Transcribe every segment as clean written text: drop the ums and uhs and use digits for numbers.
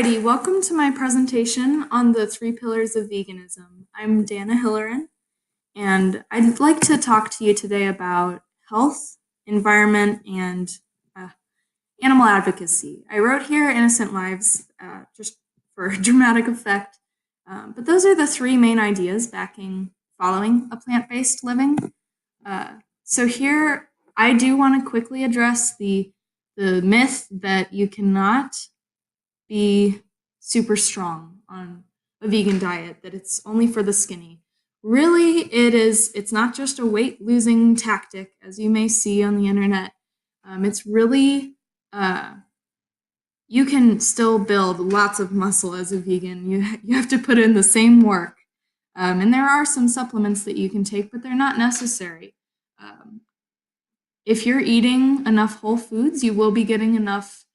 Alrighty, welcome to my presentation on the 3 pillars of veganism. I'm Danna Hilleren, and I'd like to talk to you today about health, environment, and uh, animal advocacy. I wrote here innocent lives just for dramatic effect, but those are the 3 main ideas backing following a plant-based living. So here, I do want to quickly address the myth that you cannot be super strong on a vegan diet, that it's only for the skinny. Really, it's not just a weight losing tactic, as you may see on the internet. It's really, you can still build lots of muscle as a vegan. You have to put in the same work. And there are some supplements that you can take, but they're not necessary. If you're eating enough whole foods, you will be getting enough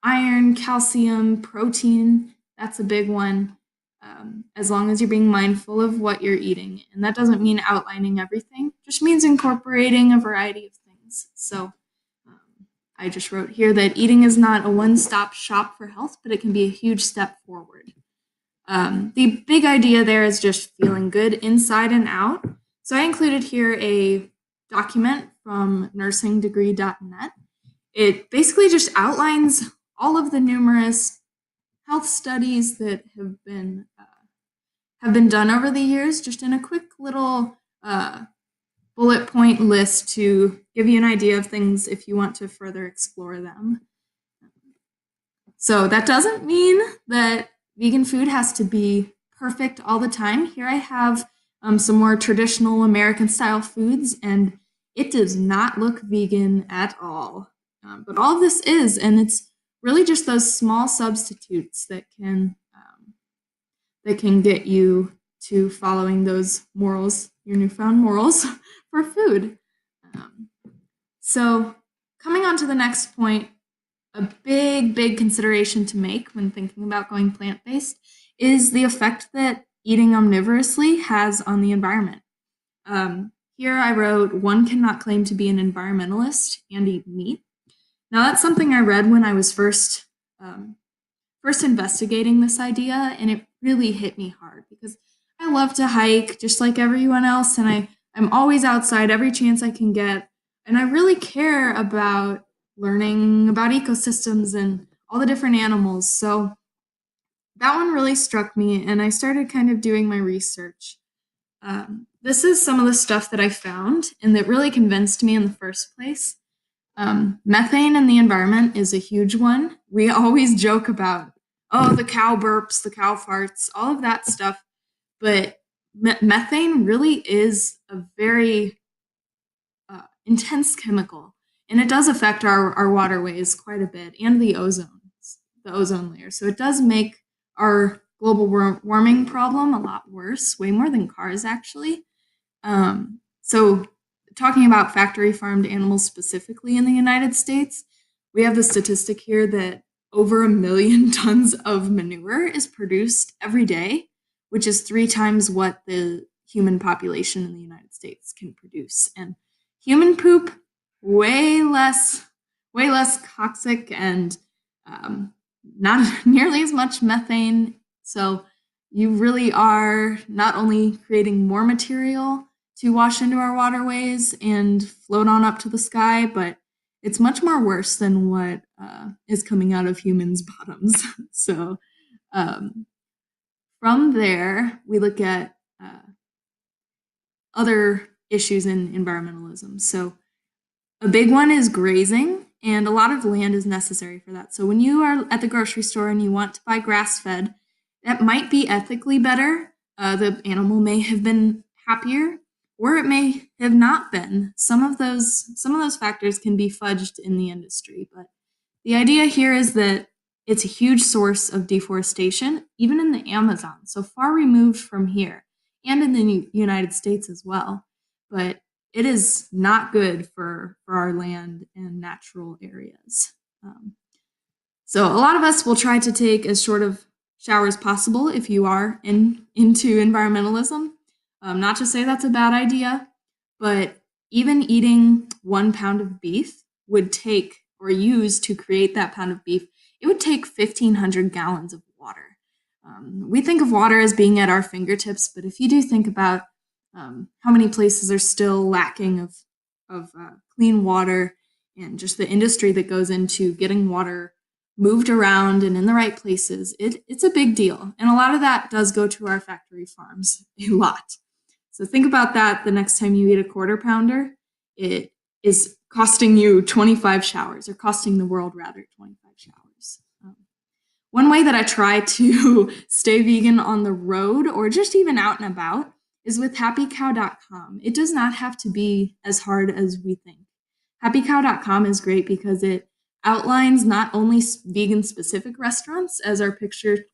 iron, calcium, protein. That's a big one, as long as you're being mindful of what you're eating. And that doesn't mean outlining everything, it just means incorporating a variety of things. So I just wrote here that eating is not a one-stop shop for health, but it can be a huge step forward. The big idea there is just feeling good inside and out. So I included here a document from nursingdegree.net. It basically just outlines all of the numerous health studies that have been done over the years, just in a quick little bullet point list to give you an idea of things if you want to further explore them. So that doesn't mean that vegan food has to be perfect all the time. Here I have some more traditional American style foods, and it does not look vegan at all. But all of this is, and it's really just those small substitutes that can get you to following those morals, your newfound morals for food. So coming on to the next point, a big consideration to make when thinking about going plant-based is the effect that eating omnivorously has on the environment. Here I wrote, one cannot claim to be an environmentalist and eat meat. Now that's something I read when I was first investigating this idea, and it really hit me hard because I love to hike just like everyone else, and I'm always outside every chance I can get, and I really care about learning about ecosystems and all the different animals. So that one really struck me, and I started kind of doing my research. This is some of the stuff that I found and that really convinced me in the first place. Methane in the environment is a huge one. We always joke about, oh, the cow burps, the cow farts, all of that stuff. But methane really is a very intense chemical, and it does affect our waterways quite a bit and the ozone layer. So it does make our global warming problem a lot worse, way more than cars actually. So talking about factory farmed animals specifically in the United States, we have the statistic here that over 1 million tons of manure is produced every day, which is 3 times what the human population in the United States can produce. And human poop, way less toxic and not nearly as much methane. So you really are not only creating more material to wash into our waterways and float on up to the sky, but it's much more worse than what is coming out of humans' bottoms. So from there, we look at other issues in environmentalism. So a big one is grazing, and a lot of land is necessary for that. So when you are at the grocery store and you want to buy grass-fed, that might be ethically better. The animal may have been happier, or it may have not been. Some of those factors can be fudged in the industry, but the idea here is that it's a huge source of deforestation, even in the Amazon, so far removed from here, and in the United States as well. But it is not good for our land and natural areas. So a lot of us will try to take as short of shower as possible if you are into environmentalism. Not to say that's a bad idea, but even eating 1 pound of beef would take, or use to create that pound of beef, it would take 1,500 gallons of water. water. We think of water as being at our fingertips, but if you do think about how many places are still lacking of clean water, and just the industry that goes into getting water moved around and in the right places, it's a big deal. And a lot of that does go to our factory farms, a lot. So think about that the next time you eat a quarter pounder. It is costing you 25 showers, or costing the world rather 25 showers. One way that I try to stay vegan on the road or just even out and about is with happycow.com. It does not have to be as hard as we think. Happycow.com is great because it outlines not only vegan specific restaurants, as are pictured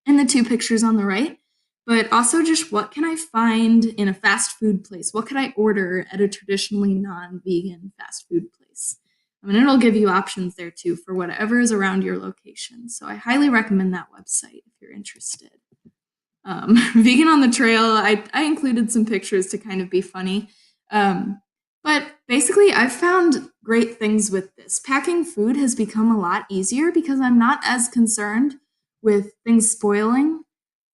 in the 2 pictures on the right, but also just what can I find in a fast food place? What could I order at a traditionally non-vegan fast food place? I mean, it'll give you options there too for whatever is around your location. So I highly recommend that website if you're interested. Vegan on the trail, I included some pictures to kind of be funny. But basically, I've found great things with this. Packing food has become a lot easier because I'm not as concerned with things spoiling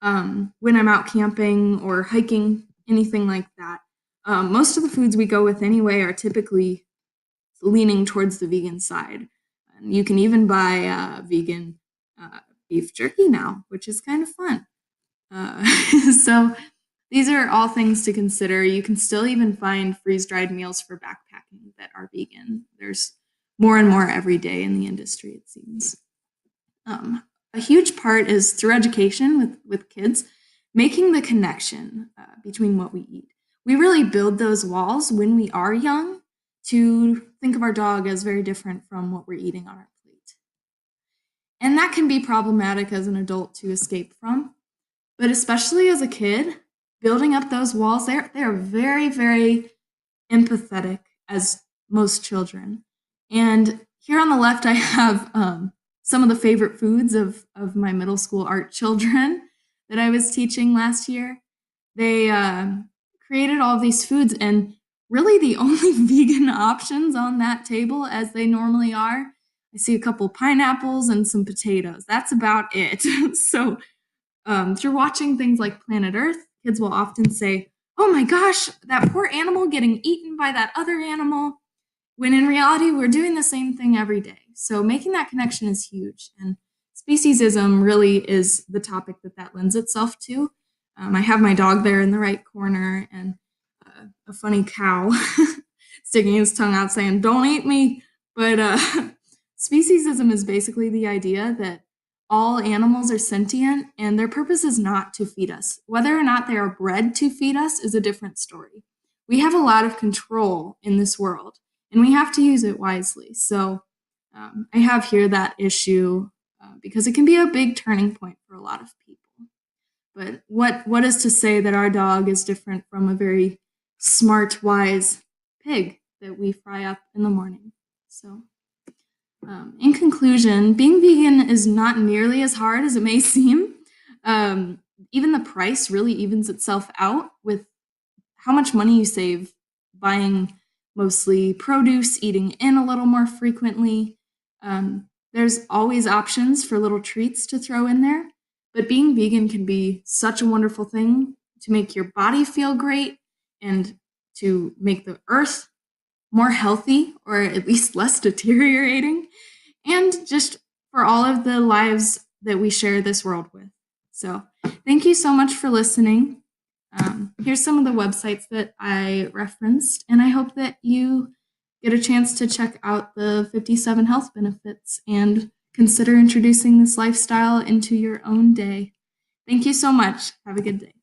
when I'm out camping or hiking, anything like that. Most of the foods we go with anyway are typically leaning towards the vegan side. And you can even buy vegan beef jerky now, which is kind of fun. So these are all things to consider. You can still even find freeze-dried meals for backpacking that are vegan. There's more and more every day in the industry, it seems. A huge part is through education with kids, making the connection between what we eat. We really build those walls when we are young to think of our dog as very different from what we're eating on our plate. And that can be problematic as an adult to escape from. But especially as a kid, building up those walls, they are very, very empathetic as most children. And here on the left, I have some of the favorite foods of my middle school art children that I was teaching last year. They created all these foods, and really the only vegan options on that table, as they normally are, I see a couple pineapples and some potatoes. That's about it. So through watching things like Planet Earth, kids will often say, "Oh my gosh, that poor animal getting eaten by that other animal," when in reality, we're doing the same thing every day. So making that connection is huge. And speciesism really is the topic that lends itself to. I have my dog there in the right corner, and a funny cow sticking his tongue out saying, "Don't eat me." But speciesism is basically the idea that all animals are sentient and their purpose is not to feed us. Whether or not they are bred to feed us is a different story. We have a lot of control in this world, and we have to use it wisely. So I have here that issue because it can be a big turning point for a lot of people. But what is to say that our dog is different from a very smart, wise pig that we fry up in the morning? So in conclusion, being vegan is not nearly as hard as it may seem. Even the price really evens itself out with how much money you save buying mostly produce, eating in a little more frequently. There's always options for little treats to throw in there, but being vegan can be such a wonderful thing to make your body feel great and to make the earth more healthy, or at least less deteriorating, and just for all of the lives that we share this world with. So thank you so much for listening. Here's some of the websites that I referenced, and I hope that you get a chance to check out the 57 health benefits and consider introducing this lifestyle into your own day. Thank you so much. Have a good day.